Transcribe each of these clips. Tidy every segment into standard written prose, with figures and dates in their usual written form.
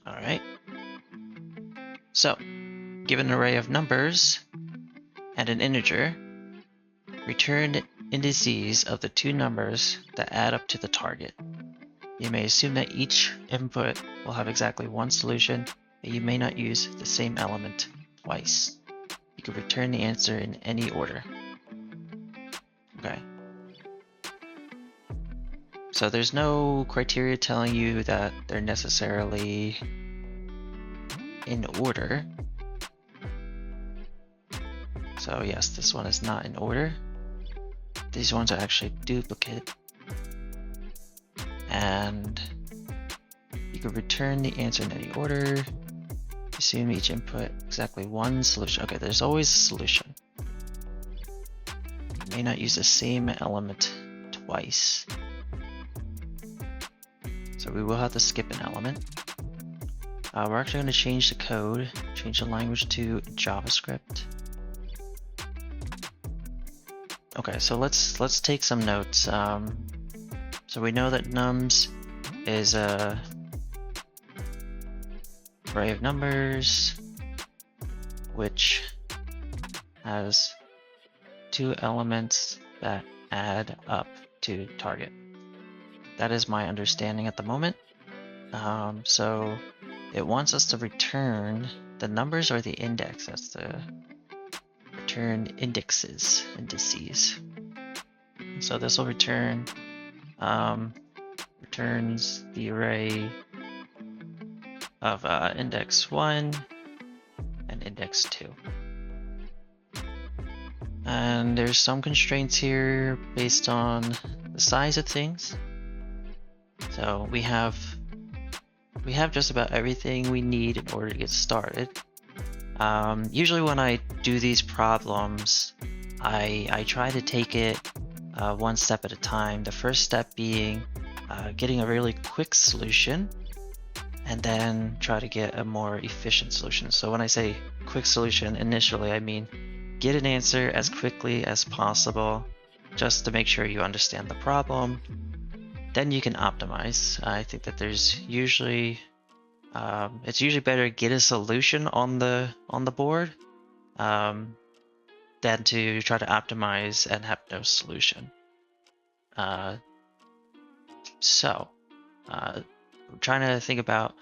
All right. So, given an array of numbers and an integer, return indices of the two numbers that add up to the target. You may assume that each input will have exactly one solution, but you may not use the same element twice. You can return the answer in any order. Okay. So there's no criteria telling you that they're necessarily in order. So yes, this one is not in order. These ones are actually duplicate. And you can return the answer in any order. Assume each input exactly one solution. Okay, there's always a solution. You may not use the same element twice. So we will have to skip an element. We're actually going to change the code, change the language to JavaScript. Okay, so let's take some notes. So we know that nums is a array of numbers which has two elements that add up to target. That is my understanding at the moment. So it wants us to return the numbers or the index. That's the return indices. So this will return returns the array of index 1 and index 2. And there's some constraints here based on the size of things. So we have just about everything we need in order to get started. Usually when I do these problems, I try to take it one step at a time. The first step being getting a really quick solution, and then try to get a more efficient solution. So when I say quick solution, initially I mean get an answer as quickly as possible, just to make sure you understand the problem. Then you can optimize. I think that there's usually it's usually better to get a solution on the board than to try to optimize and have no solution. So we're trying to think about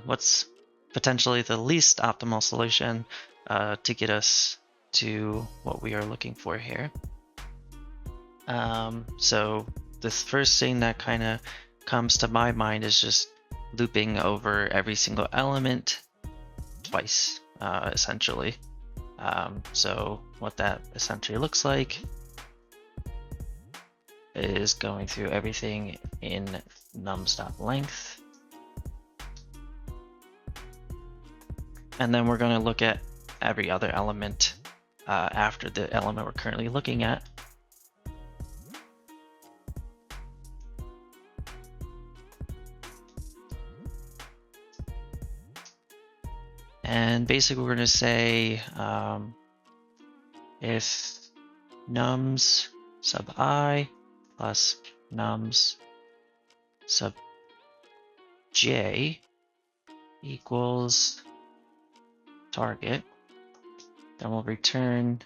what's potentially the least optimal solution to get us to what we are looking for here. So this first thing that kind of comes to my mind is just looping over every single element twice, essentially. So what that essentially looks like is going through everything in nums.length. And then we're going to look at every other element after the element we're currently looking at. And basically we're going to say if nums sub I plus nums sub j equals target, then we'll return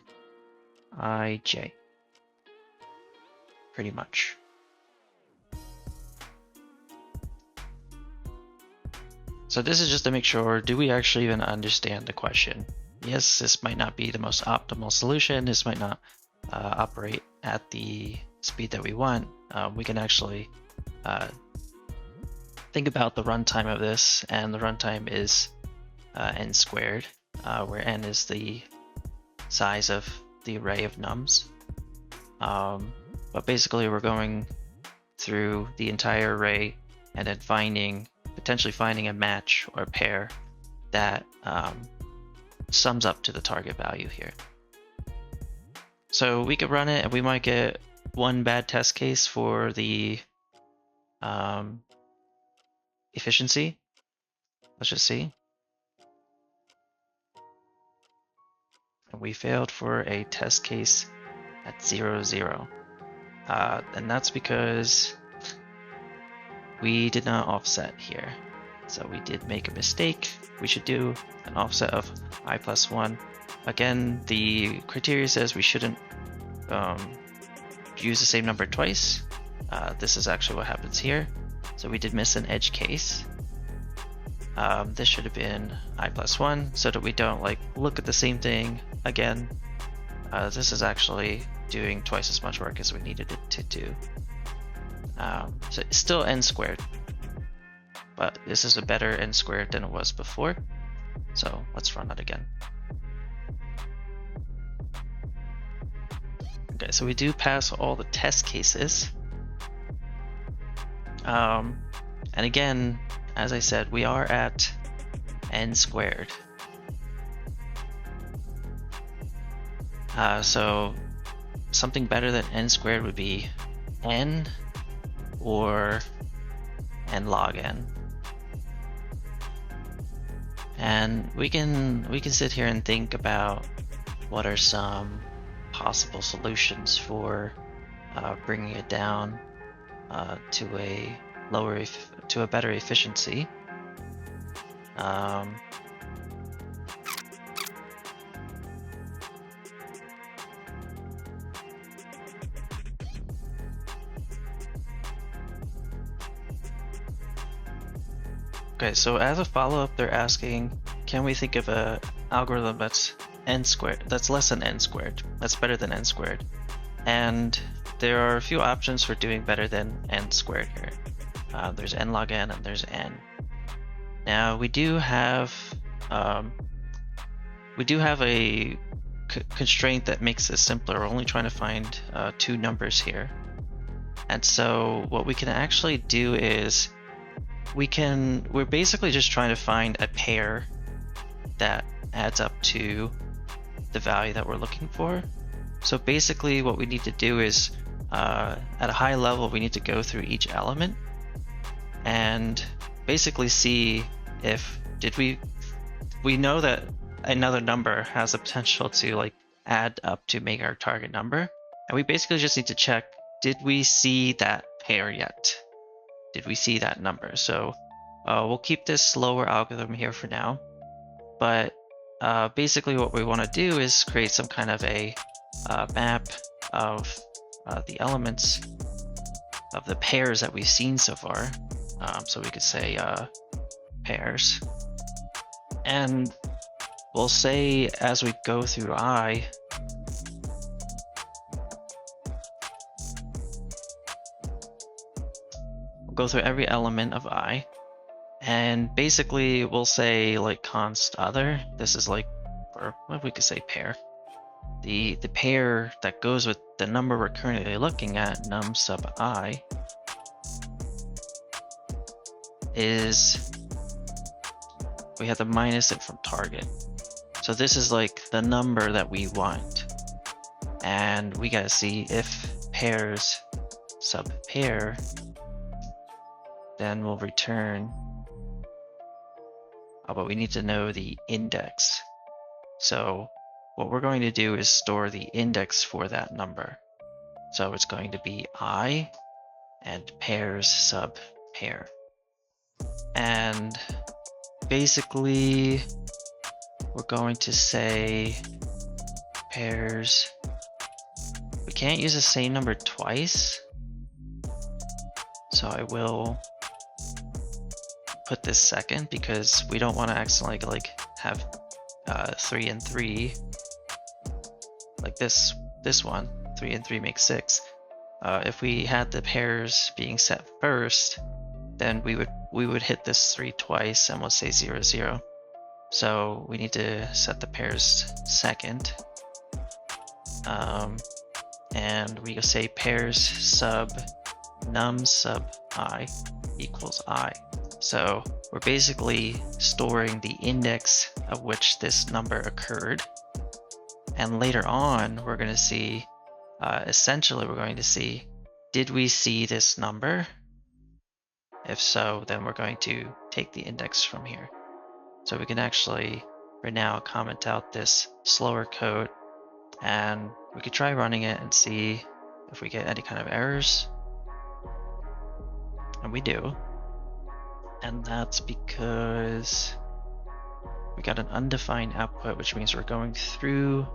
ij, pretty much. So this is just to make sure, do we actually even understand the question? Yes, this might not be the most optimal solution. This might not operate at the speed that we want. We can actually think about the runtime of this, and the runtime is n squared, where n is the size of the array of nums. But basically we're going through the entire array and then potentially finding a match or a pair that sums up to the target value here. So we could run it and we might get one bad test case for the efficiency. Let's just see. And we failed for a test case at 0, 0. And that's because we did not offset here. So we did make a mistake. We should do an offset of I plus 1. Again, the criteria says we shouldn't use the same number twice. This is actually what happens here. So we did miss an edge case. This should have been I plus 1 so that we don't like look at the same thing again. This is actually doing twice as much work as we needed it to do. So it's still n squared, but this is a better n squared than it was before. So let's run that again. Okay, so we do pass all the test cases. And again, as I said, we are at n squared. So something better than n squared would be n or n log n. And we can sit here and think about what are some possible solutions for bringing it down to a better efficiency. Okay, so as a follow-up, they're asking, can we think of a algorithm that's n squared, that's less than n squared, that's better than n squared? And there are a few options for doing better than n squared here. There's n log n and there's n. Now we do have a constraint that makes this simpler. We're only trying to find two numbers here, and so what we can actually do is we're basically just trying to find a pair that adds up to the value that we're looking for. So basically what we need to do is at a high level we need to go through each element and basically see if we know that another number has the potential to like add up to make our target number, and we basically just need to check, did we see that pair yet? Did we see that number? So we'll keep this slower algorithm here for now, but basically what we want to do is create some kind of a map of the elements of the pairs that we've seen so far. So we could say pairs, and we'll say as we go through I, we'll go through every element of I, and basically we'll say like const other. This is like, or what we could say pair. The pair that goes with the number we're currently looking at, num sub I, is, we have to minus it from target. So this is like the number that we want, and we gotta see if pairs sub pair, then we'll return, but we need to know the index. So what we're going to do is store the index for that number. So it's going to be I and pairs sub pair. And basically we're going to say pairs, we can't use the same number twice, so I will put this second because we don't want to accidentally like have 3 and 3 like this one. 3 and 3 makes 6. If we had the pairs being set first, then we would hit this 3 twice and we'll say 0 0. So we need to set the pairs second, and we can say pairs sub num sub I equals I. So we're basically storing the index of which this number occurred, and later on we're going to see, essentially we're going to see, did we see this number? If so, then we're going to take the index from here. So we can actually right now comment out this slower code, and we could try running it and see if we get any kind of errors. And we do. And that's because we got an undefined output, which means we're going through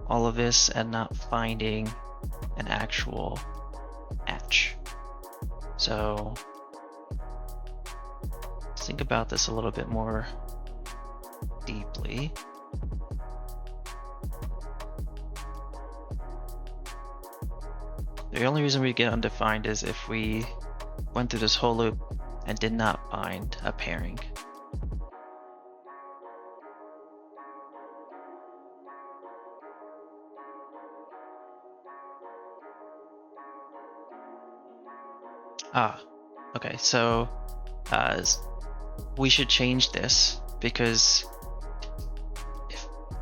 all of this and not finding an actual match. So let's think about this a little bit more deeply. The only reason we get undefined is if we went through this whole loop and did not find a pairing. Okay, so we should change this because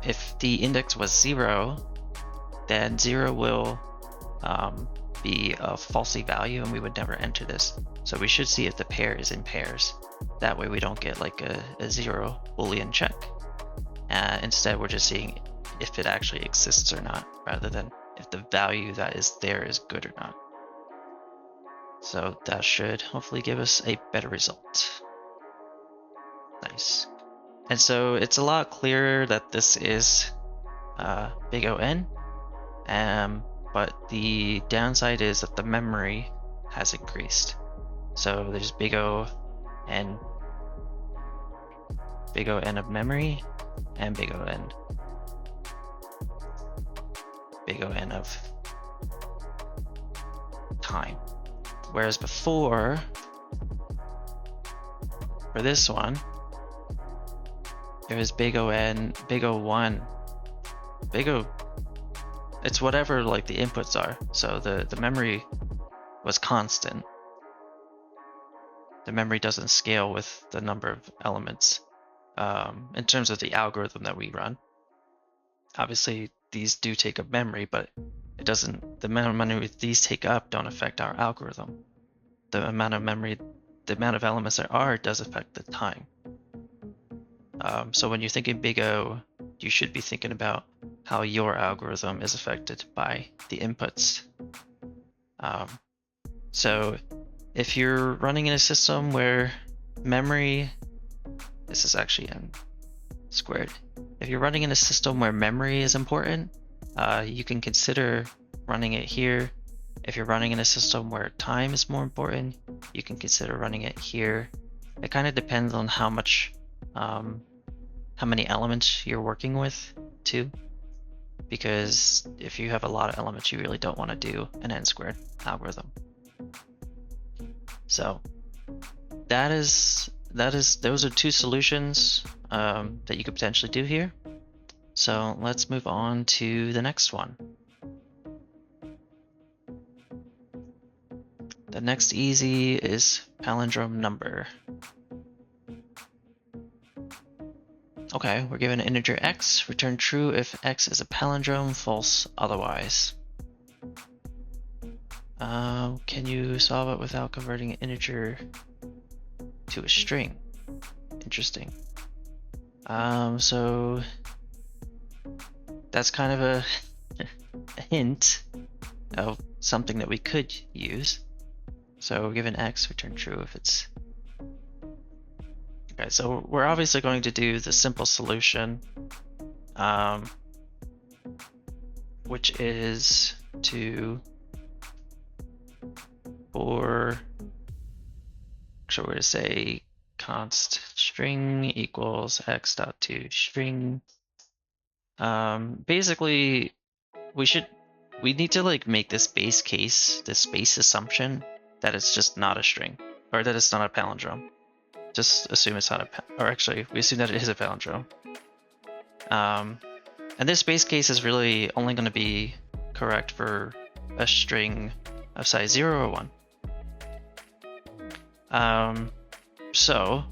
if the index was 0, then 0 will be a falsy value and we would never enter this. So we should see if the pair is in pairs. That way we don't get like a 0 Boolean check. Instead, we're just seeing if it actually exists or not, rather than if the value that is there is good or not. So that should hopefully give us a better result. Nice. And so it's a lot clearer that this is big O(n), but the downside is that the memory has increased. So there's big O(n), big O(n) of memory, and big O(n), big O(n) of time. Whereas before, for this one, it was big O(n), big O(1), big O. It's whatever like the inputs are. So the memory was constant. The memory doesn't scale with the number of elements in terms of the algorithm that we run. Obviously, these do take up memory, but it doesn't. The amount of memory these take up don't affect our algorithm. The amount of memory, the amount of elements there are, does affect the time. So when you're thinking big O, you should be thinking about how your algorithm is affected by the inputs. So if you're running in a system where memory, this is actually n squared. If you're running in a system where memory is important, you can consider running it here. If you're running in a system where time is more important, you can consider running it here. It kind of depends on how much, how many elements you're working with too. Because if you have a lot of elements, you really don't want to do an n squared algorithm. So those are two solutions that you could potentially do here. So let's move on to the next one. The next easy is Palindrome Number. Okay, we're given an integer x, return true if x is a palindrome, false otherwise. Can you solve it without converting an integer to a string? Interesting. So that's kind of a hint of something that we could use. So given x, return true if it's... Okay, so we're obviously going to do the simple solution, which is to so we're going to say const string equals x dot to string. Basically, we need to like make this base case, this base assumption that it's just not a string, or that it's not a palindrome. Just assume it's not or actually, we assume that it is a palindrome. And this base case is really only going to be correct for a string of size 0 or 1. So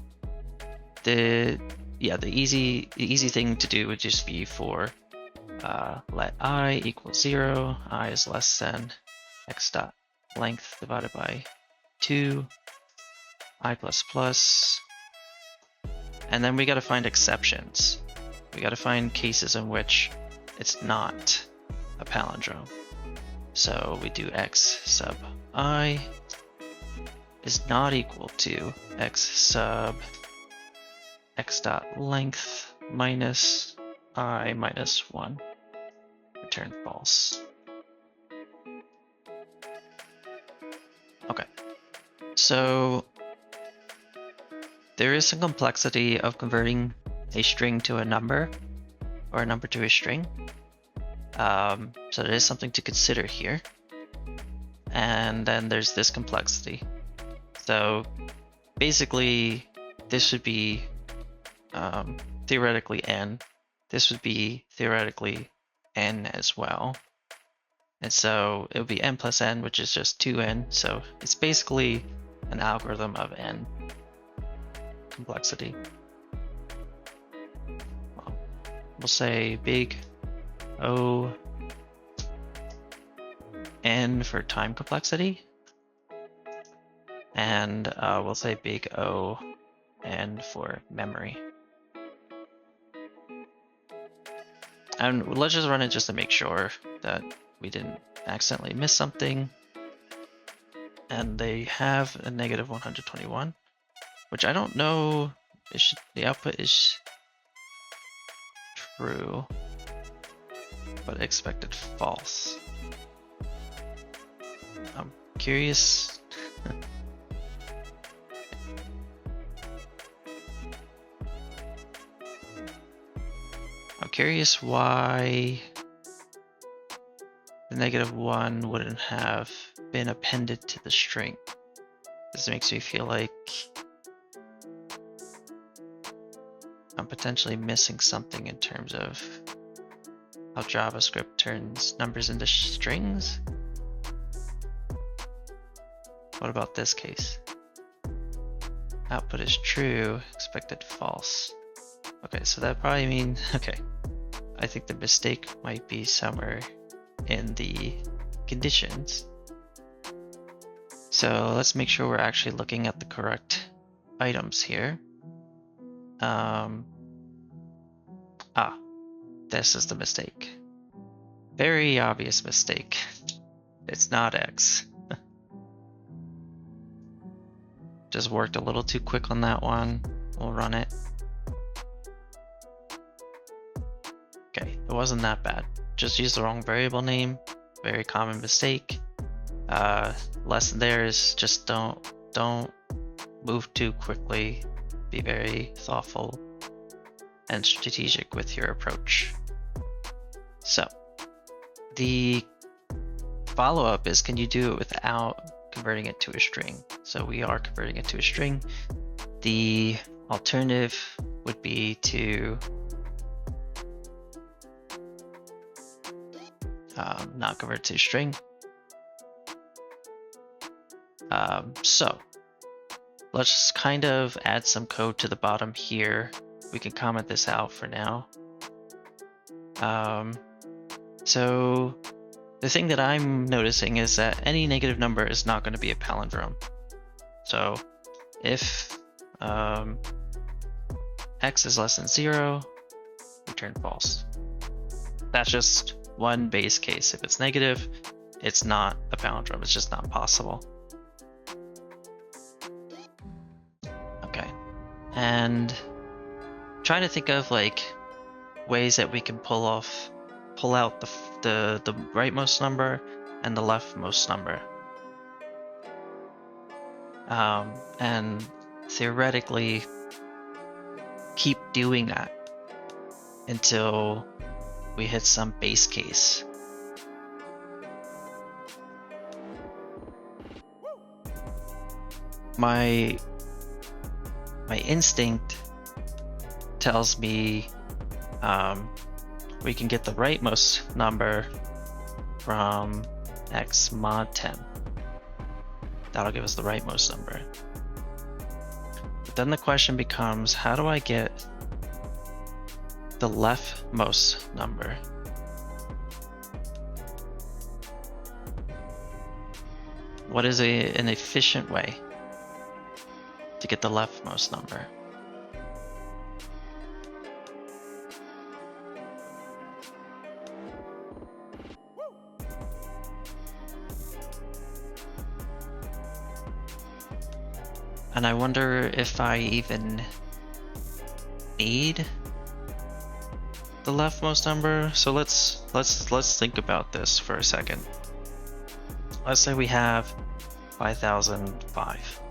the easy thing to do would just be for let I equal 0, I is less than x dot length divided by 2, I plus plus, and then we got to find exceptions. We got to find cases in which it's not a palindrome. So we do x sub I, is not equal to x sub x dot length minus I minus 1. Return false. Okay, so there is some complexity of converting a string to a number or a number to a string. So there is something to consider here. And then there's this complexity. So basically this would be theoretically n. This would be theoretically n as well. And so it would be n plus n, which is just 2n. So it's basically an algorithm of n complexity. Well, we'll say big O n for time complexity. And we'll say big O n for memory. And let's just run it just to make sure that we didn't accidentally miss something. And they have a negative 121, which I don't know, the output is true, but expected false. I'm curious. I'm curious why the negative 1 wouldn't have been appended to the string. This makes me feel like I'm potentially missing something in terms of how JavaScript turns numbers into strings. What about this case? Output is true, expected false. Okay, so that probably means, okay, I think the mistake might be somewhere in the conditions. So let's make sure we're actually looking at the correct items here. This is the mistake. Very obvious mistake. It's not X. Just worked a little too quick on that one. We'll run it. Okay, it wasn't that bad. Just used the wrong variable name. Very common mistake. Lesson there is just don't move too quickly. Be very thoughtful and strategic with your approach. So the follow-up is, can you do it without converting it to a string? So we are converting it to a string. The alternative would be to not convert to a string. So let's kind of add some code to the bottom here. We can comment this out for now. So the thing that I'm noticing is that any negative number is not going to be a palindrome. So if x is less than 0, return false. That's just one base case. If it's negative, it's not a palindrome. It's just not possible. Okay, and trying to think of like ways that we can pull out the rightmost number and the leftmost number, and theoretically keep doing that until we hit some base case. My instinct tells me we can get the rightmost number from x mod 10. That'll give us the rightmost number. But then the question becomes, how do I get the leftmost number? What is an efficient way to get the leftmost number? And I wonder if I even need the leftmost number. So let's think about this for a second. Let's say we have 5005.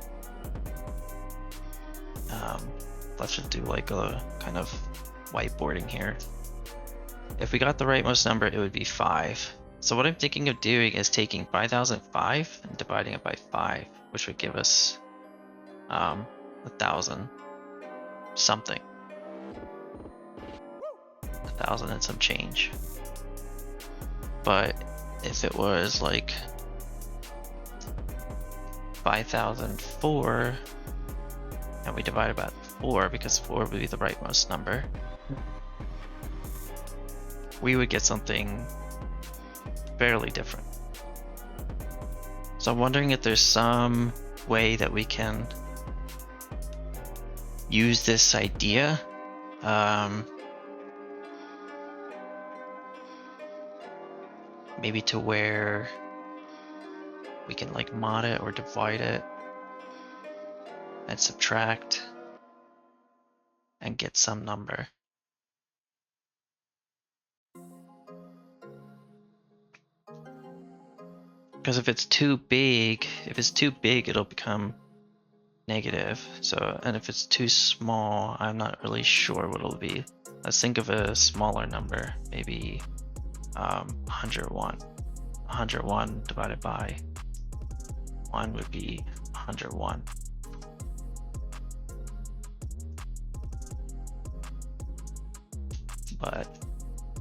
Let's just do like a kind of whiteboarding here. If we got the rightmost number, it would be 5. So what I'm thinking of doing is taking 5005 and dividing it by 5, which would give us 1,000 something. 1,000 and some change. But if it was like 5004 and we divide by 4, because 4 would be the rightmost number, we would get something fairly different. So I'm wondering if there's some way that we can use this idea. Maybe to where we can like mod it or divide it and subtract and get some number. Because if it's too big, it'll become negative. So, and if it's too small, I'm not really sure what it'll be. Let's think of a smaller number, maybe 101. 101 divided by 1 would be 101. But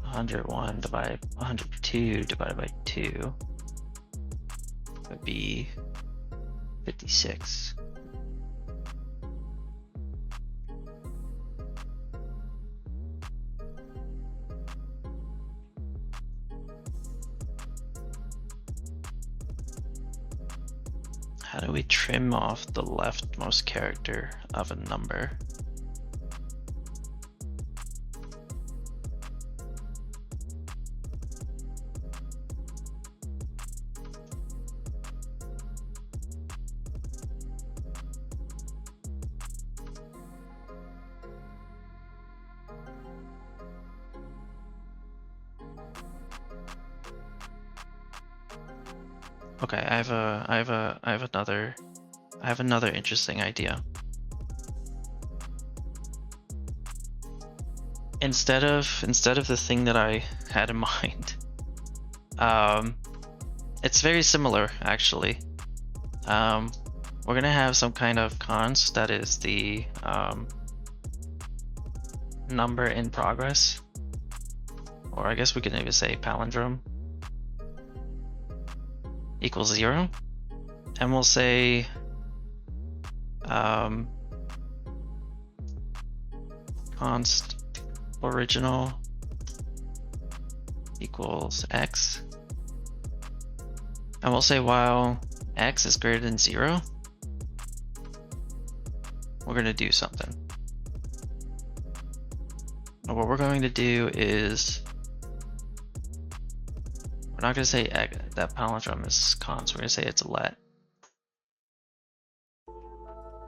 101 divided 102 divided by 2 would be 56. How do we trim off the leftmost character of a number? Okay, I have another interesting idea. Instead of the thing that I had in mind, it's very similar actually. We're gonna have some kind of const that is the number in progress, or I guess we could even say palindrome equals 0, and we'll say const original equals x, and we'll say while x is greater than 0, we're going to do something. And what we're going to do is, we're not going to say that palindrome is const, we're going to say it's a let.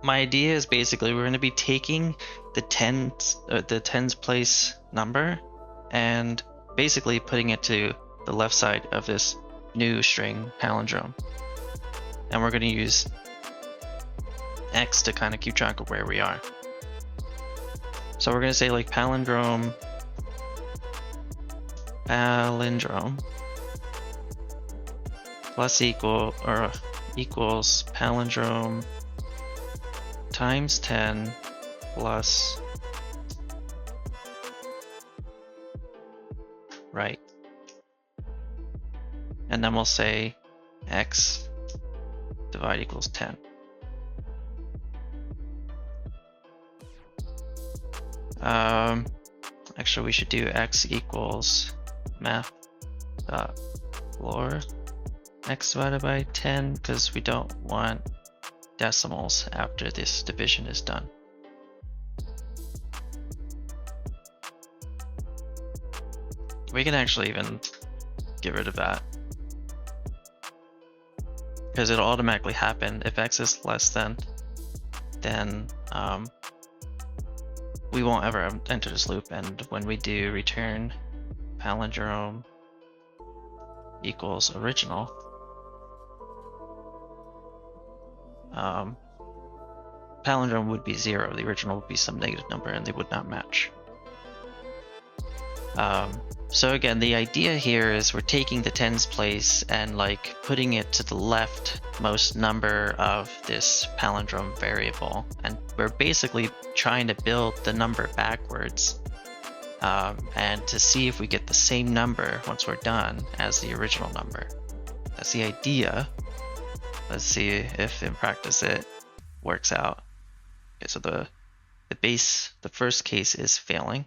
My idea is basically we're going to be taking the tens place number and basically putting it to the left side of this new string palindrome. And we're going to use x to kind of keep track of where we are. So we're going to say like palindrome plus equals palindrome times 10 plus right. And then we'll say x divide equals 10. Actually we should do x equals math.floor x divided by 10 because we don't want decimals after this division is done. We can actually even get rid of that because it'll automatically happen if x is less than then we won't ever enter this loop. And when we do return palindrome equals original, palindrome would be 0, the original would be some negative number, and they would not match. So again, the idea here is we're taking the tens place and like putting it to the leftmost number of this palindrome variable, and we're basically trying to build the number backwards, and to see if we get the same number once we're done as the original number. That's the idea. Let's see if in practice it works out. Okay, so the first case is failing.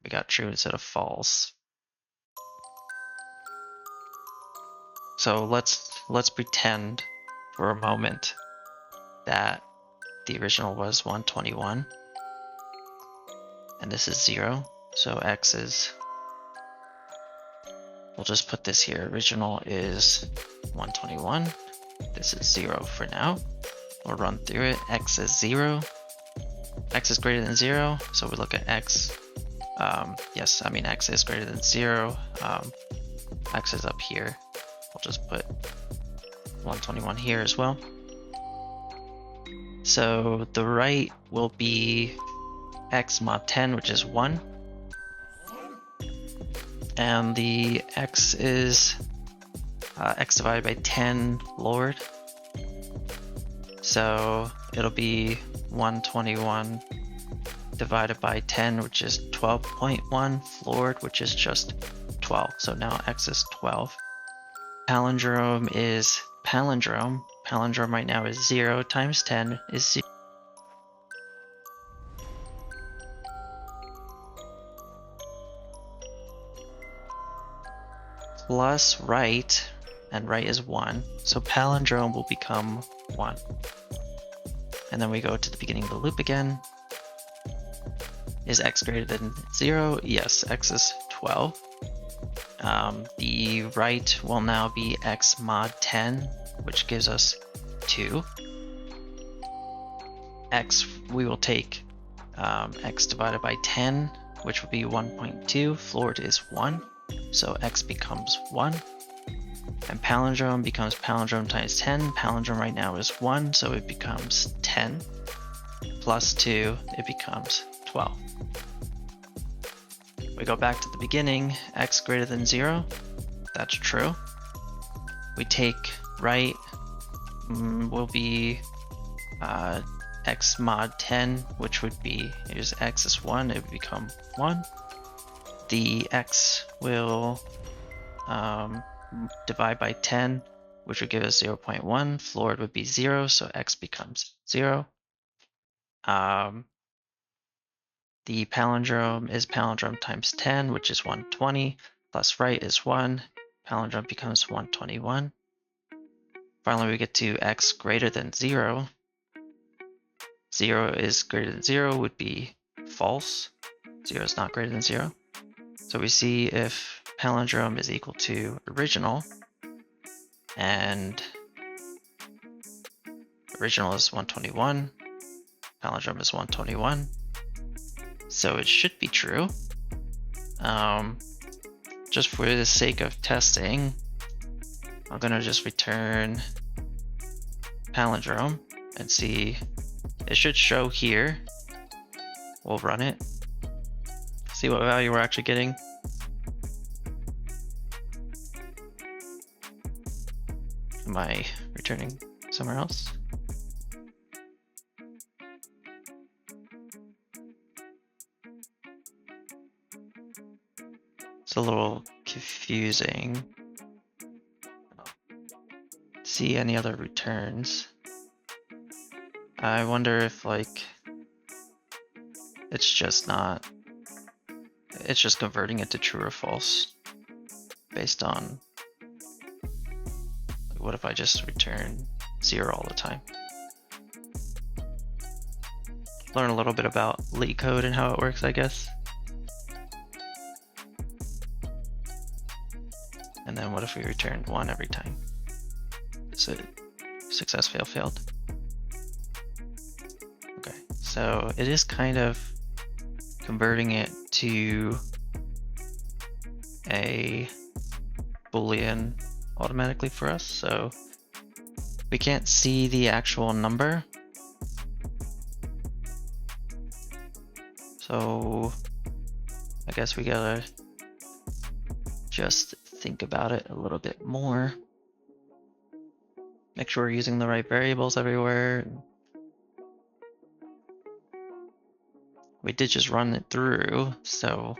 We got true instead of false. So let's pretend for a moment that the original was 121 and this is 0. So x is, we'll just put this here, original is 121. This is 0 for now. We'll run through it. X is 0. X is greater than 0, so we look at x. Yes, I mean x is greater than 0. X is up here. We'll just put 121 here as well. So the right will be x mod 10, which is 1. And the x is x divided by 10 lowered. So it'll be 121 divided by 10, which is 12.1, floored, which is just 12. So now x is 12. Palindrome is palindrome. Palindrome right now is 0 times 10 is 0. Plus right, and right is 1. So palindrome will become 1. And then we go to the beginning of the loop again. Is x greater than 0? Yes, x is 12. The right will now be x mod 10, which gives us 2. X, we will take x divided by 10, which would be 1.2. Floored is 1, so x becomes 1. And palindrome becomes palindrome times 10. Palindrome right now is 1, so it becomes 10. Plus 2, it becomes 12. We go back to the beginning, x greater than 0, that's true. We take right, will be x mod 10, which would be, here's x is 1, it would become 1. The x will divide by 10, which would give us 0.1. Floored would be 0, so x becomes 0. The palindrome is palindrome times 10, which is 120, plus right is 1. Palindrome becomes 121. Finally, we get to x greater than 0. 0 is greater than 0 would be false. 0 is not greater than 0. So we see if palindrome is equal to original, and original is 121, palindrome is 121. So it should be true. Just for the sake of testing, I'm gonna just return palindrome and see. It should show here. We'll run it. See what value we're actually getting. Am I returning somewhere else? It's a little confusing. See any other returns? I wonder if like it's just converting it to true or false based on, what if I just return 0 all the time? Learn a little bit about LeetCode and how it works, I guess. And then what if we return 1 every time? So success, fail, failed. So it is kind of converting it to a Boolean automatically for us. So we can't see the actual number. So I guess we gotta just think about it a little bit more. Make sure we're using the right variables everywhere. We did just run it through, so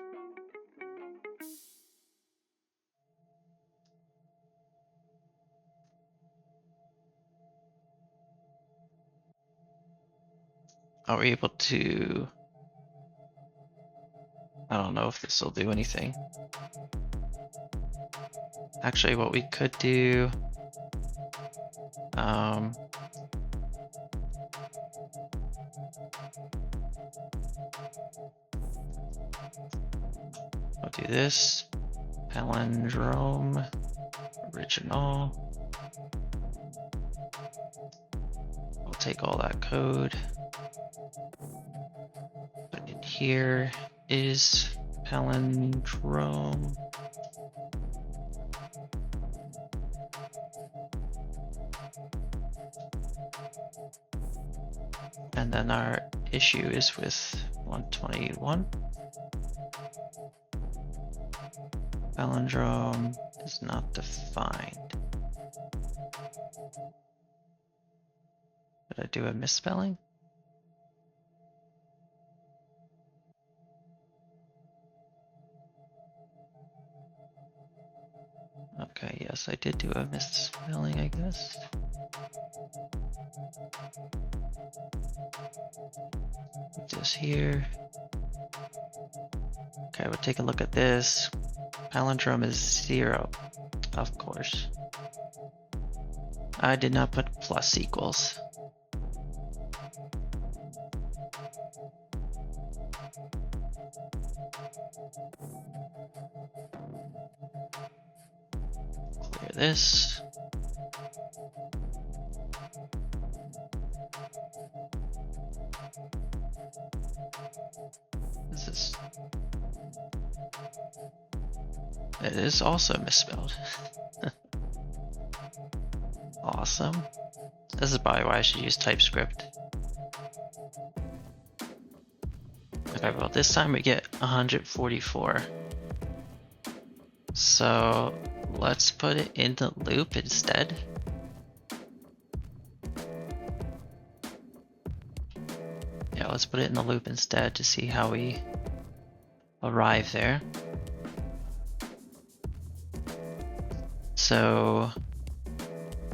are we able to? I don't know if this will do anything. Actually, what we could do, I'll do this, Palindrome original. We'll take all that code, put it here is Palindrome. And then our issue is with 121. Palindrome is not defined. Did I do a misspelling? Okay, yes, I did do a misspelling, I guess. Put this here. Okay, we'll take a look at this. Palindrome is 0, of course. I did not put plus equals. Clear this. Is this? It is also misspelled. Awesome. This is probably why I should use TypeScript. Okay, well this time we get 144. So let's put it in the loop instead. Yeah, let's put it in the loop instead to see how we arrive there. So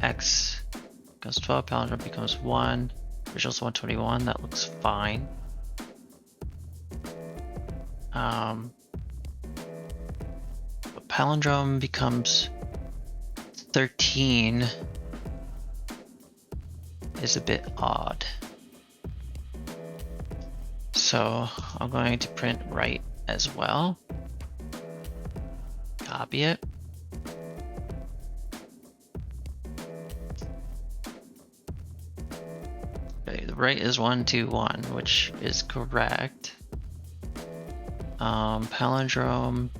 x becomes 12, palindrome becomes 1, original's 121, that looks fine. But palindrome becomes 13 is a bit odd. So I'm going to print right as well. Copy it. Okay, the right is 121, which is correct. Palindrome.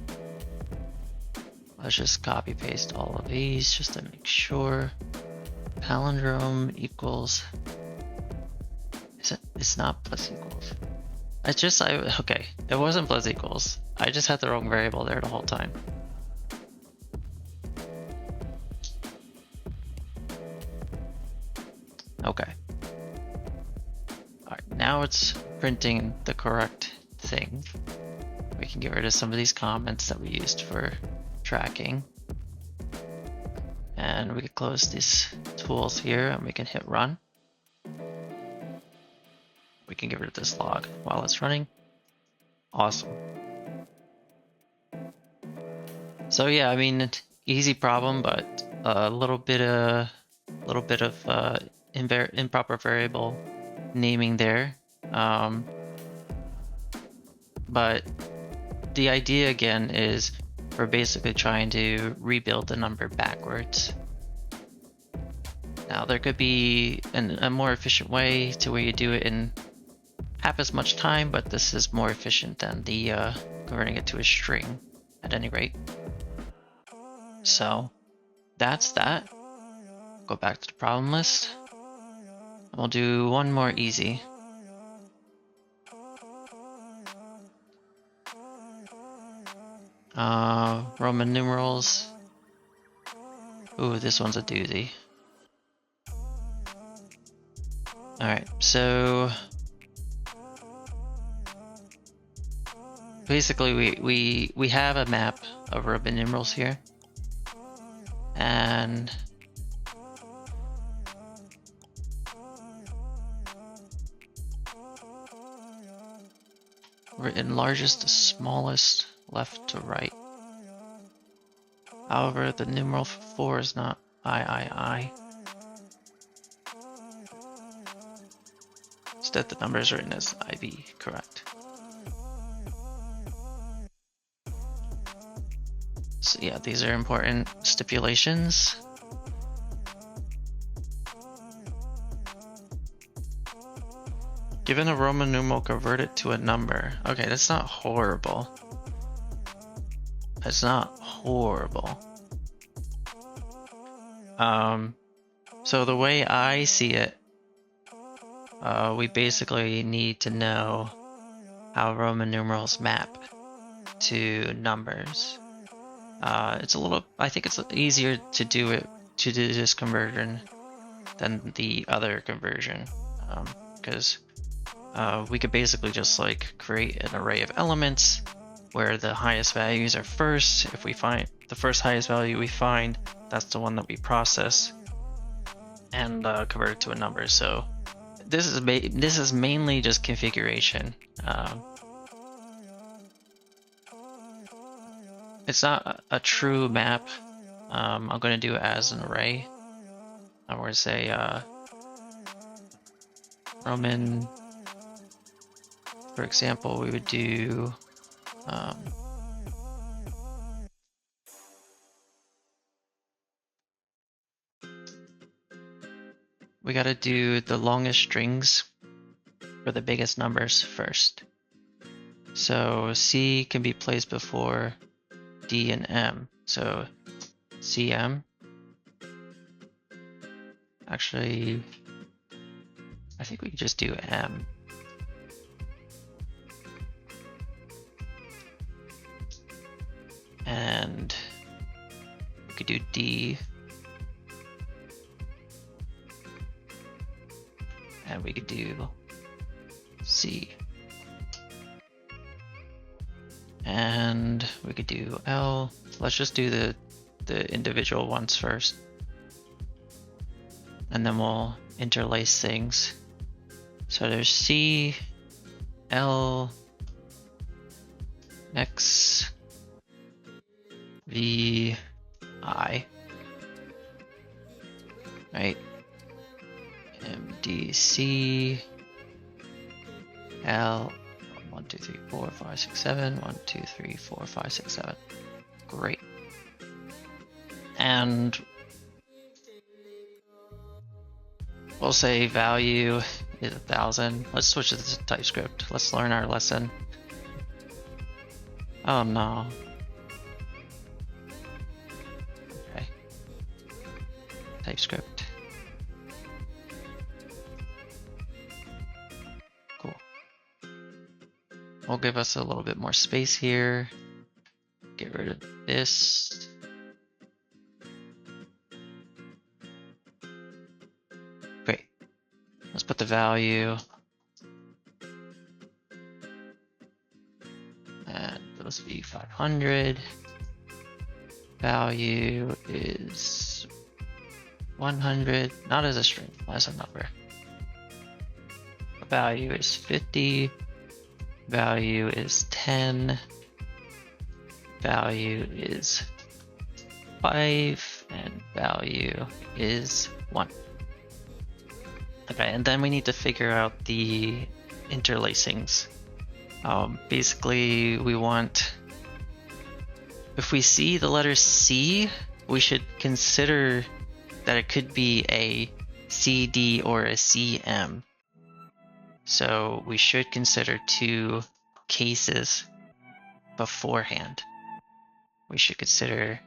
Let's just copy paste all of these just to make sure. Palindrome equals. It's not plus equals. Okay, it wasn't plus equals. I just had the wrong variable there the whole time. Okay. Alright, now it's printing the correct thing. We can get rid of some of these comments that we used for tracking. And we can close these tools here and we can hit run. We can get rid of this log while it's running. Awesome. So yeah, I mean, easy problem, but a little bit of improper variable naming there. But the idea again is we're basically trying to rebuild the number backwards. Now there could be a more efficient way to where you do it in half as much time, but this is more efficient than the converting it to a string at any rate. So that's that. Go back to the problem list. We'll do one more easy. Roman numerals. Ooh, this one's a doozy. Alright, so basically we have a map of Roman numerals here. And we're in largest to smallest, left to right. However, the numeral for 4 is not I. Instead, the number is written as IV, correct. So yeah, these are important stipulations. Given a Roman numeral, convert it to a number. Okay, that's not horrible. That's not horrible. So the way I see it, we basically need to know how Roman numerals map to numbers. It's a little, I think it's easier to do this conversion than the other conversion, because we could basically just like create an array of elements where the highest values are first. If we find the first highest value we find, that's the one that we process and convert it to a number. So this is mainly just configuration. It's not a true map. I'm going to do it as an array. I'm going to say Roman, for example, we would do we got to do the longest strings for the biggest numbers first. So C can be placed before D and M. So CM. Actually, I think we could just do M. And we could do D. And we could do C. And we could do L. Let's just do the individual ones first. And then we'll interlace things. So there's C, L, X, V, I. Right? M, D, C, L. 1, 2, 3, 4, 5, 6, 7. 1, 2, 3, 4, 5, 6, 7. Great. And we'll say value is 1,000. Let's switch this to TypeScript. Let's learn our lesson. Oh no. Okay. TypeScript. Cool. We'll give us a little bit more space here. Get rid of this. Great. Let's put the value. And let's be 500. Value is 100, not as a string, as a number. Value is 50. Value is 10. Value is 5. And value is 1. Okay, and then we need to figure out the interlacings. Basically, we want, if we see the letter C, we should consider that it could be a CD or a CM. So we should consider two cases beforehand. We should consider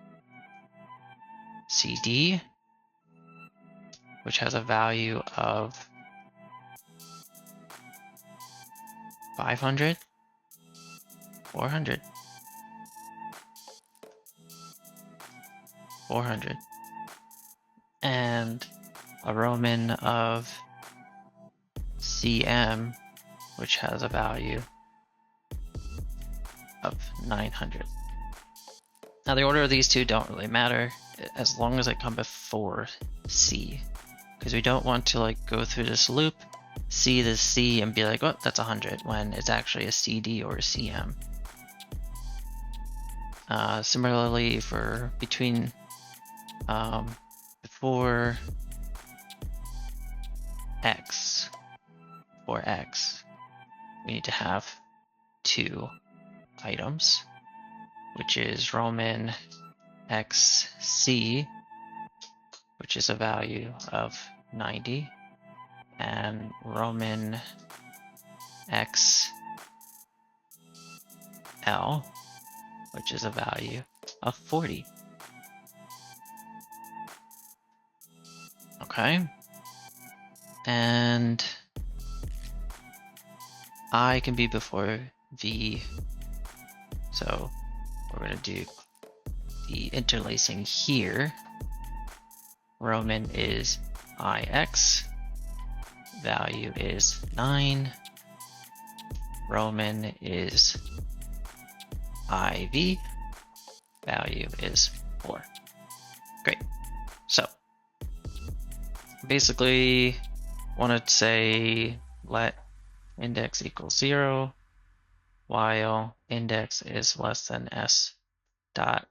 CD, which has a value of 500, 400, 400, and a Roman of CM, which has a value of 900. Now the order of these two don't really matter as long as they come before C, because we don't want to like go through this loop, see the C and be like, oh, that's 100, when it's actually a CD or a CM. Similarly for between before X, we need to have two items, which is Roman XC, which is a value of 90, and Roman XL, which is a value of 40. Okay. And I can be before V. So we're going to do the interlacing here. Roman is IX, value is 9. Roman is IV, value is 4. Great. So basically want to say let index equals 0 while index is less than s dot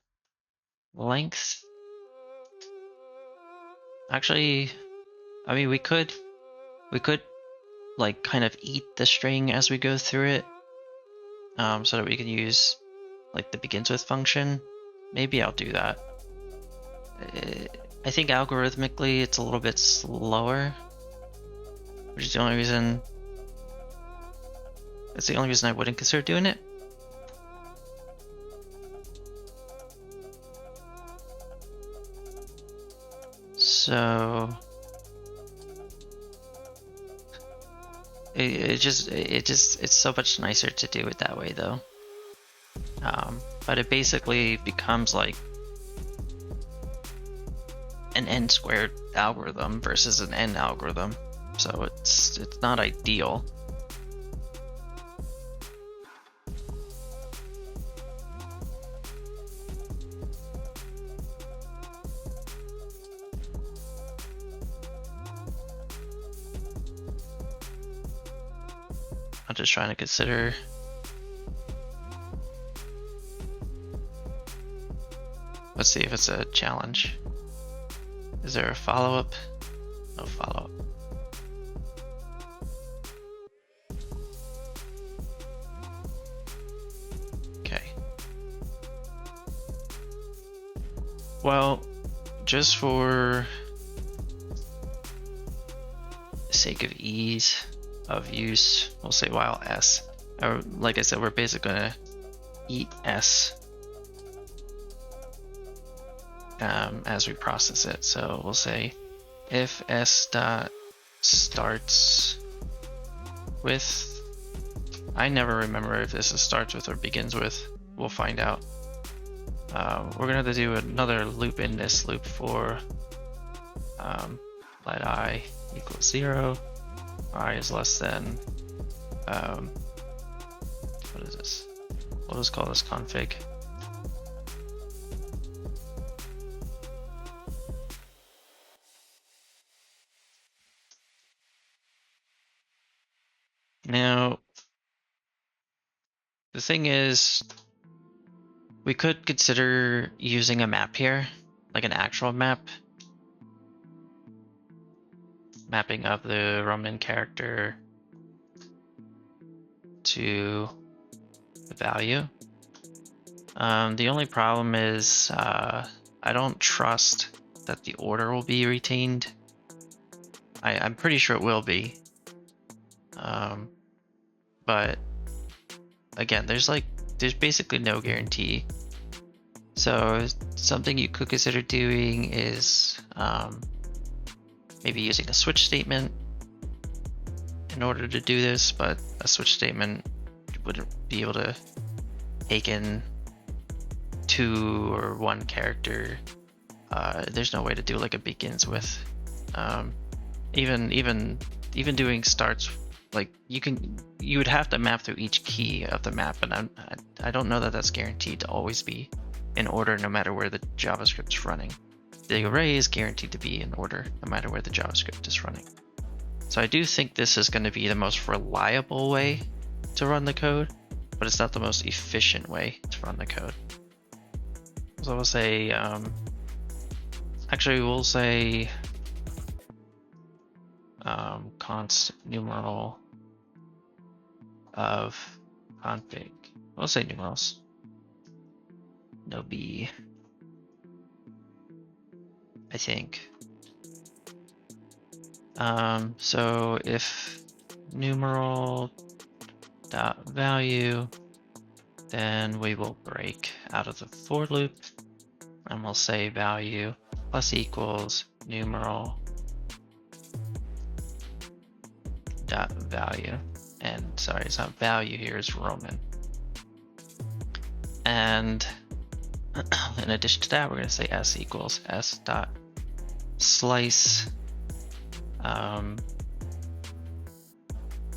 length. Actually, I mean, we could like kind of eat the string as we go through it, so that we can use like the begins with function. Maybe I'll do that. I think algorithmically it's a little bit slower, which is the only reason. That's the only reason I wouldn't consider doing it. So it's so much nicer to do it that way though. But it basically becomes like an n squared algorithm versus an n algorithm. So it's not ideal. I'm just trying to consider. Let's see if it's a challenge. Is there a follow-up? No follow-up. Okay. Well, just for the sake of ease of use, we'll say while s, or like I said, we're basically gonna eat s as we process it. So we'll say if s dot starts with, I never remember if this is starts with or begins with. We'll find out. We're gonna have to do another loop in this loop for let I equals 0. I is less than, what is this? We'll just call this config. Now, the thing is, we could consider using a map here, like an actual map. Mapping of the Roman character to the value. The only problem is I don't trust that the order will be retained. I'm pretty sure it will be. But again, there's basically no guarantee. So something you could consider doing is maybe using a switch statement in order to do this, but a switch statement wouldn't be able to take in 2 or 1 character. There's no way to do like a begins with. Even doing starts, like you would have to map through each key of the map, and I don't know that that's guaranteed to always be in order no matter where the JavaScript's running. The array is guaranteed to be in order no matter where the JavaScript is running. So I do think this is going to be the most reliable way to run the code, but it's not the most efficient way to run the code. So we'll say, actually we'll say const numeral of config. We'll say numerals. No B, I think. So if numeral dot value, then we will break out of the for loop and we'll say value plus equals numeral dot value. And sorry, it's not value here, it's Roman. And in addition to that, we're going to say s equals s dot slice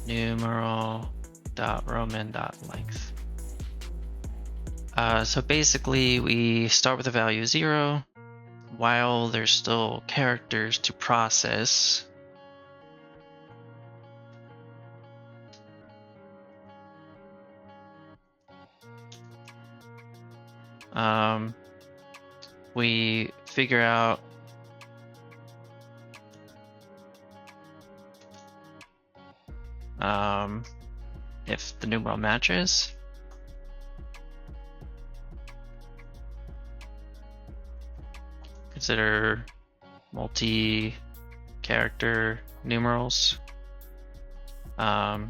numeral dot Roman dot length. So basically we start with a value 0 while there's still characters to process. We figure out if the numeral matches. Consider multi-character numerals. So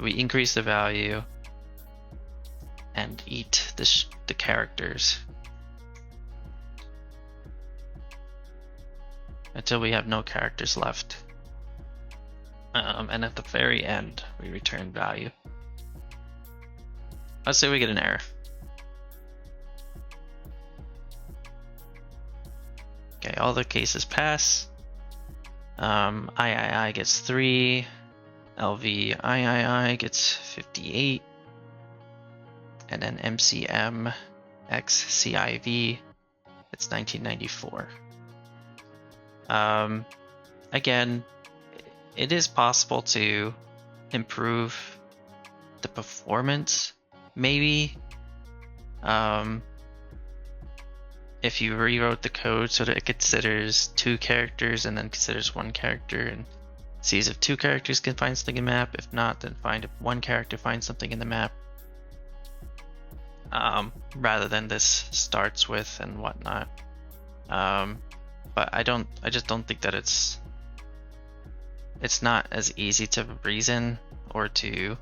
we increase the value and eat the characters until we have no characters left. And at the very end, we return value. Let's say we get an error. Okay, all the cases pass. III gets 3. LV III gets 58. And then MCM XCIV, it's 1994. Again, it is possible to improve the performance, maybe. If you rewrote the code so that it considers 2 characters and then considers 1 character and sees if 2 characters can find something in the map. If not, then find if 1 character finds something in the map. Rather than this starts with and whatnot. But I just don't think that it's not as easy to reason or to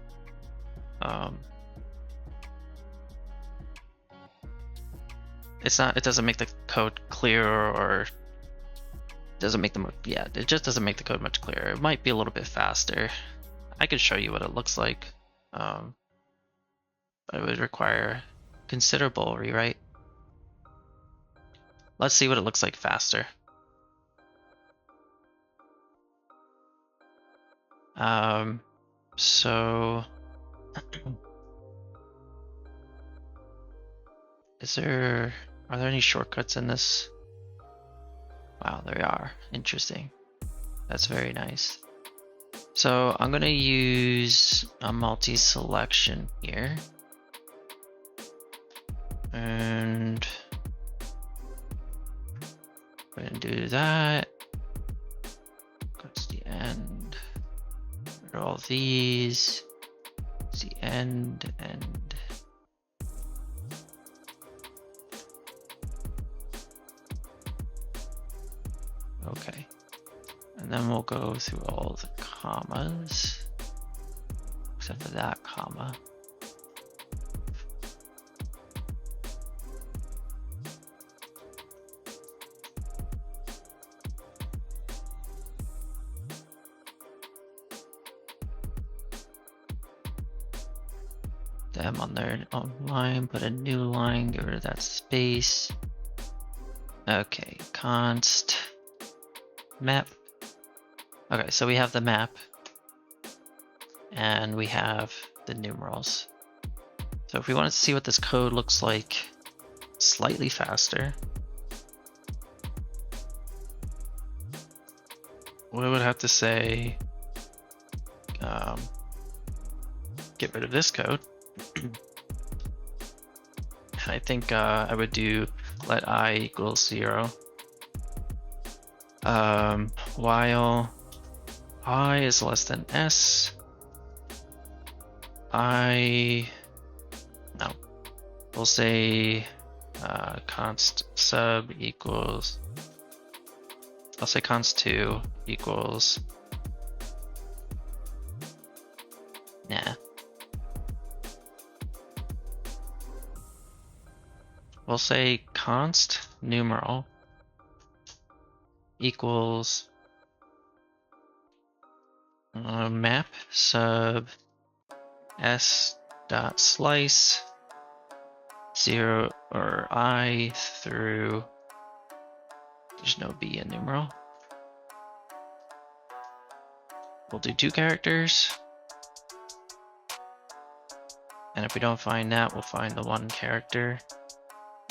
it doesn't make the code clearer, or doesn't make it just doesn't make the code much clearer. It might be a little bit faster. I could show you what it looks like, but it would require considerable rewrite. Let's see what it looks like faster. So are there any shortcuts in this? Wow, there are. Interesting. That's very nice. So I'm gonna use a multi-selection here. And we're gonna do that. Go to the end. Rid of all these. It's the end. Okay. And then we'll go through all the commas. except for that comma. Them on their own line, put a new line, get rid of that space. Okay, const map. Okay, so we have the map and we have the numerals. So if we want to see what this code looks like slightly faster, we would have to say get rid of this code. I think I would do let I equals 0 while I is less than s. We'll say const sub equals, I'll say const 2 equals, we'll say const numeral equals map sub s dot slice 0 or I through, there's no b in numeral. We'll do 2 characters. And if we don't find that, we'll find the 1 character.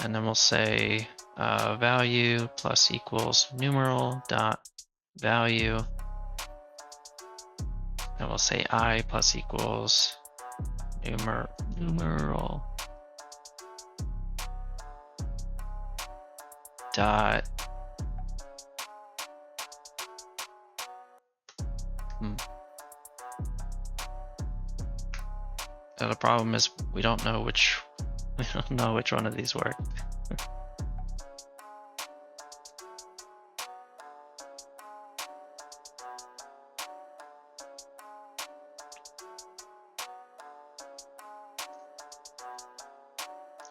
And then we'll say value plus equals numeral dot value. And we'll say I plus equals numeral dot And the problem is we don't know which one of these work.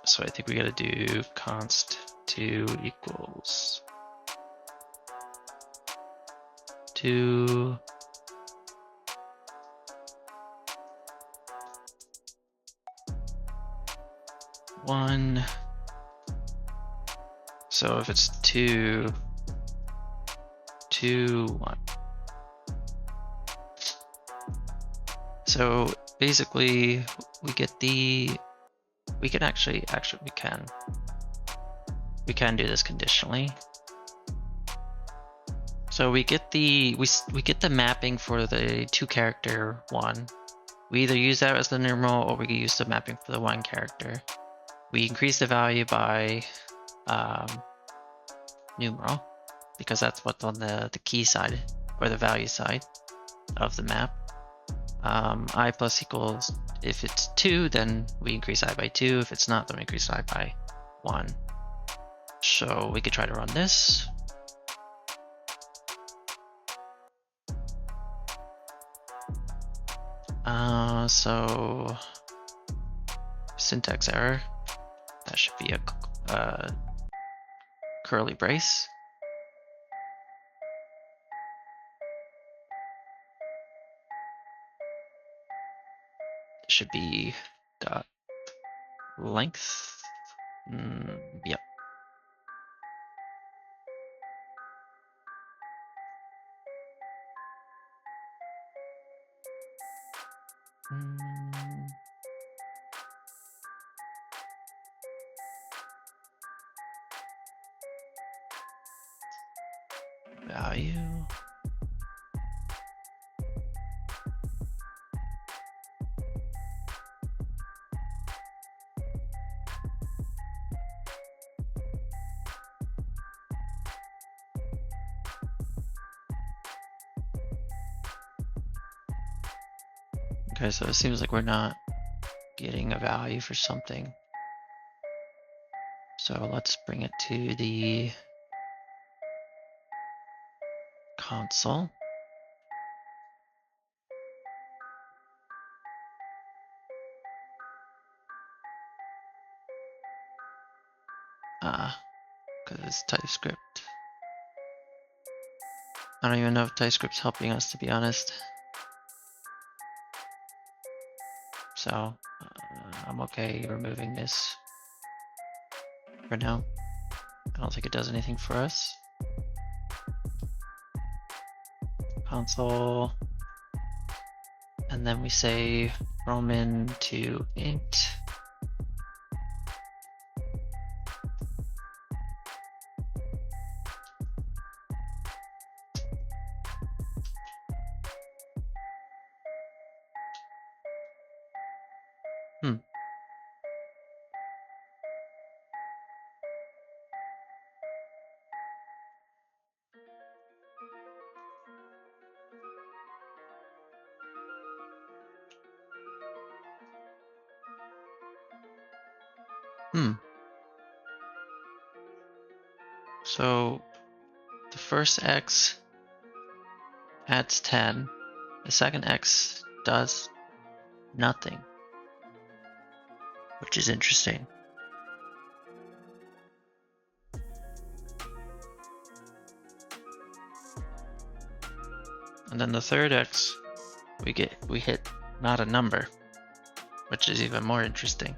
So I think we gotta do const 2 equals 2 1. So if it's 2 1. So basically we get we can do this conditionally. So we get the mapping for the 2 character 1. We either use that as the numeral or we can use the mapping for the 1 character. We increase the value by numeral because that's what's on the key side or the value side of the map. I plus equals, if it's 2, then we increase I by 2. If it's not, then we increase I by 1. So we could try to run this. So syntax error. That should be a curly brace. It should be dot length. Yep. Value. Okay, so it seems like we're not getting a value for something. So let's bring it to the console. Because it's TypeScript. I don't even know if TypeScript's helping us, to be honest. So I'm okay removing this for now. I don't think it does anything for us. Console. And then we say Roman to int. So the first X adds 10. The second X does nothing, which is interesting. And then the third X, we hit not a number, which is even more interesting.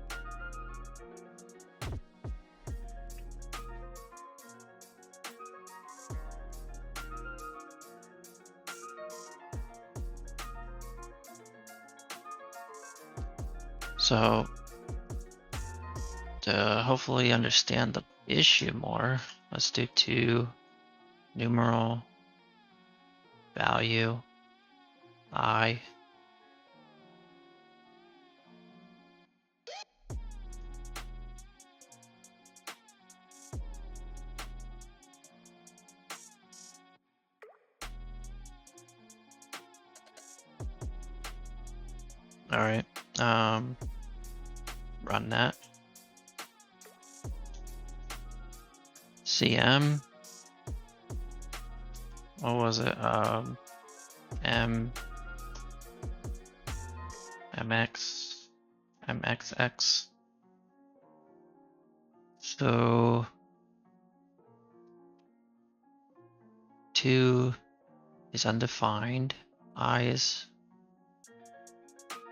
So to hopefully understand the issue more, let's do to numeral value I. All right, run that. CM, what was it? MXX. So 2 is undefined. I is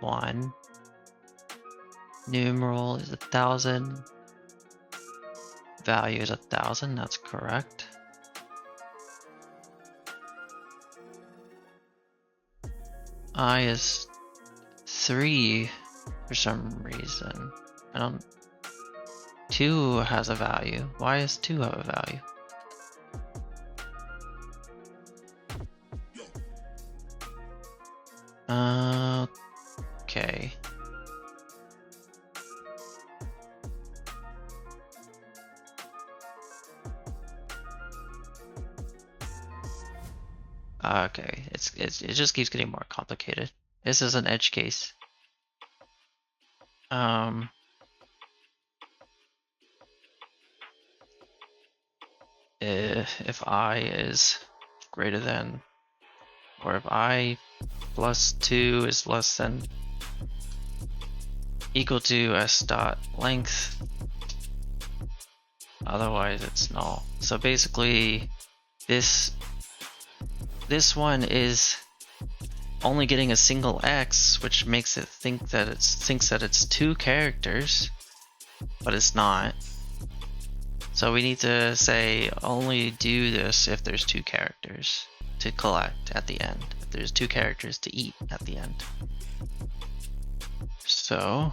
1. Numeral is 1,000. Value is 1,000. That's correct. I is 3 for some reason. 2 has a value. Why does 2 have a value? Okay. Okay, it just keeps getting more complicated. This is an edge case. If I is greater than, or if I plus 2 is less than equal to s dot length, otherwise it's null. So basically this one is only getting a single X, which makes it thinks that it's 2 characters, but it's not. So we need to say only do this if there's 2 characters to collect at the end. If there's 2 characters to eat at the end. So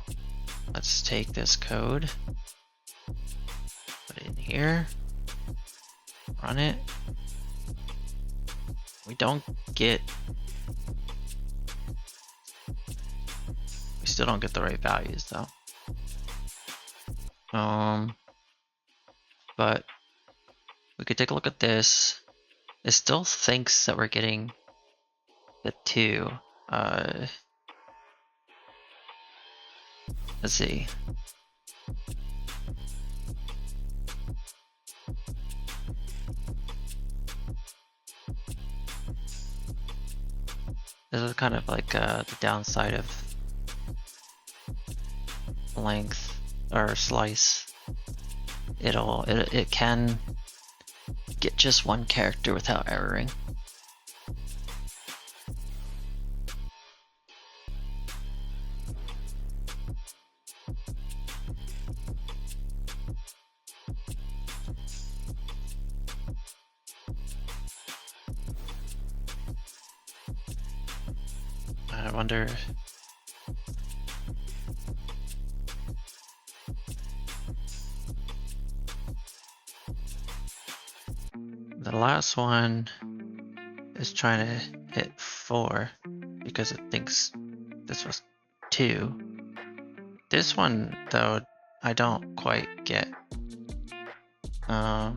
let's take this code, put it in here, run it. We still don't get the right values though. But we could take a look at this. It still thinks that we're getting the 2. Let's see. This is kind of like the downside of length or slice, it can get just one character without erroring. I wonder. The last one is trying to hit 4 because it thinks this was 2. This one, though, I don't quite get. I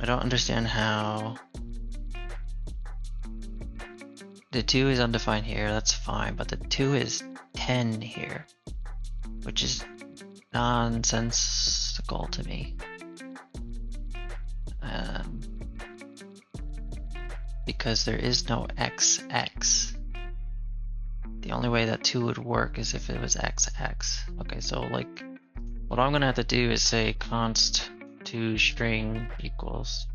don't understand how. The 2 is undefined here, that's fine, but the 2 is 10 here, which is nonsensical to me. Because there is no XX. The only way that 2 would work is if it was XX. Okay, so like, what I'm gonna have to do is say const to string equals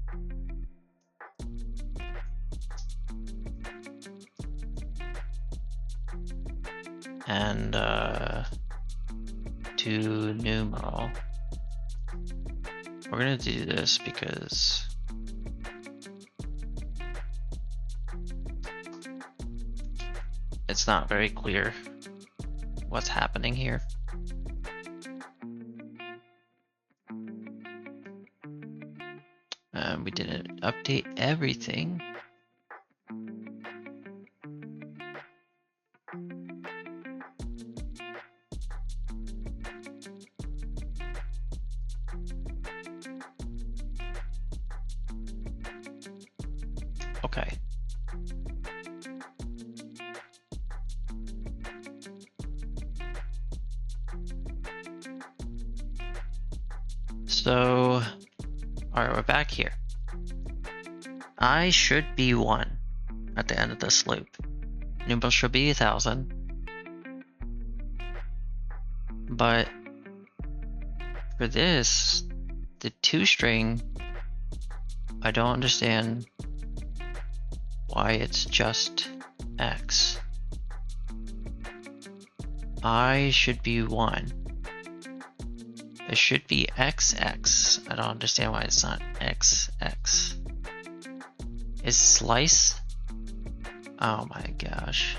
and to numeral. We're gonna do this because it's not very clear what's happening here. We didn't update everything. Okay. So, alright, we're back here. I should be 1 at the end of this loop. Numeral should be 1000. But for this, the toString, I don't understand why it's just X. I should be 1. It should be XX. I don't understand why it's not XX. Is slice? Oh my gosh.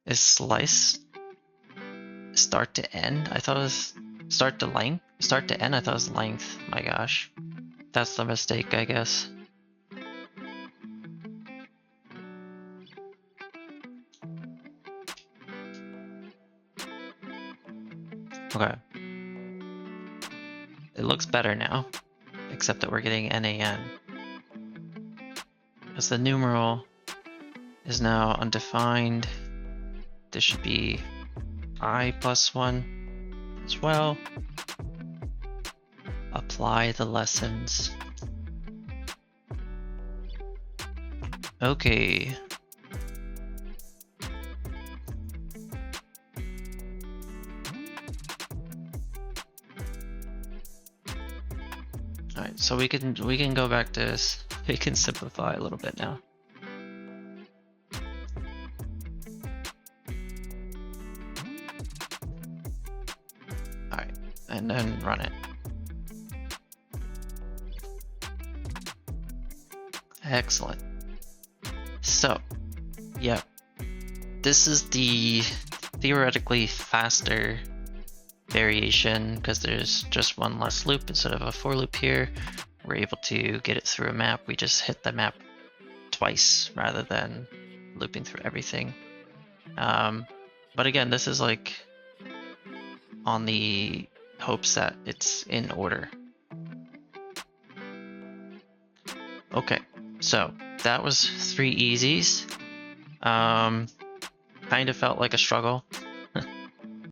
Is slice start to end? I thought it was start to length. Start to end, I thought it was length. My gosh. That's the mistake, I guess. Okay. It looks better now, except that we're getting NaN. Because the numeral is now undefined. This should be I plus 1 as well. Apply the lessons. Okay. Alright, so we can go back to this. We can simplify a little bit now. Alright, and then run it. Excellent. So, yep. This is the theoretically faster variation because there's just one less loop instead of a for loop here. We're able to get it through a map. We just hit the map twice rather than looping through everything. But again, this is like on the hopes that it's in order. Okay, so that was 3 easies. Kind of felt like a struggle.